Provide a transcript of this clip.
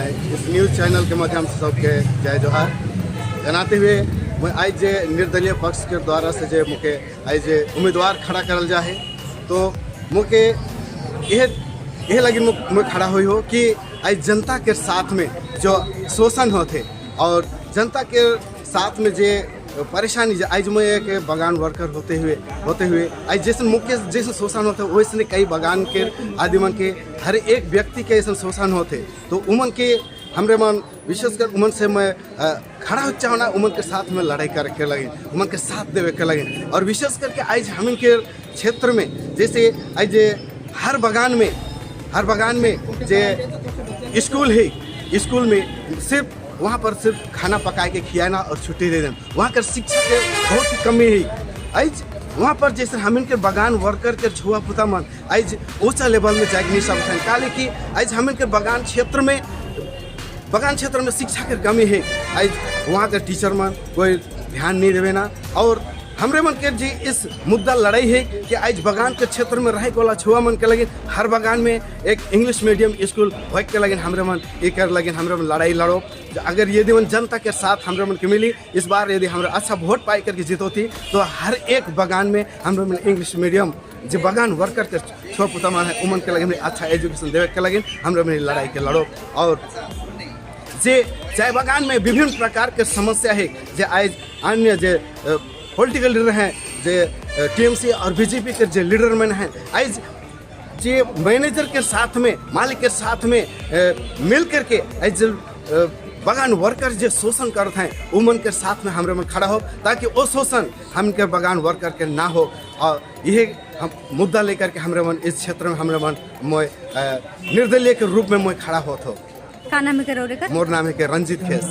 इस news channel के माध्यम से सबके जय जोहार जनाते हुए मैं आज जे निर्दलीय पक्ष के द्वारा से जे मुके आज जे उम्मीदवार खड़ा करल जा है तो मुके यह लगी मैं खड़ा हुई हो कि आज जनता के साथ में जो शोषण होते और जनता के साथ में जे परेशानी आज मैं एक बगान वर्कर होते हुए आज जैसे मुख्य जैसे शोषण होते वैसे कई बगान के आदिमन के हर एक व्यक्ति के ऐसे शोषण होते तो उमन के हमरे मन विशेषकर उमन से मैं खड़ा हो चाहना उमन के साथ में लड़ाई करके लगे उमन के साथ देवे के लगे और विशेष करके आज हम के क्षेत्र में जैसे आज हर बगान में जे स्कूल है स्कूल में सिर्फ वहाँ पर सिर्फ खाना पका के खियाना और छुट्टी दे देना वहाँ कर शिक्षा के बहुत ही कमी है आज वहाँ पर जैसे हम इनके बगान वर्कर के छुआ पुता मन आज ऊंचा लेवल में जाके नहीं सकते काले कि आज हम इनके बगान क्षेत्र में शिक्षा के कमी है आज वहाँ के टीचर मन कोई ध्यान नहीं देवे ना और हमरे मन के जी इस मुद्दा लड़ाई है कि आज बगान के क्षेत्र में रहे वाला छुआ मन के लगे हर बगान में एक इंग्लिश मीडियम स्कूल हो के लगे हमरे मन ये कर लगे हमरे मन लड़ाई लड़ो अगर यदि मन जनता के साथ हमरे मन के मिली इस बार यदि हमरा अच्छा वोट पाई करके जीतोती तो हर एक बगान में हमरे मन इंग्लिश मीडियम जो बगान वर्कर के छुआ पुता मन है उमन के लगे अच्छा एजुकेशन देवे के लगे हमरे मन लड़ाई के लड़ो और जे चाय बगान में विभिन्न प्रकार के समस्या है जे आज अन्य जे पॉलिटिकल लीडर हैं जे टीएमसी और बीजेपी के जो लीडर मैन हैं आज जे मैनेजर के साथ में मालिक के साथ में मिल करके आज बगान वर्कर जो शोषण करते हैं उमन के साथ में हमरे में खड़ा हो ताकि वो शोषण हम के बगान वर्कर के ना हो और यह हम मुद्दा लेकर के हमरे मन इस क्षेत्र में हमरे मन मैं निर्दलीय के रूप में मैं खड़ा होता हूँ। का नाम है? मोर नाम है रंजीत खेस।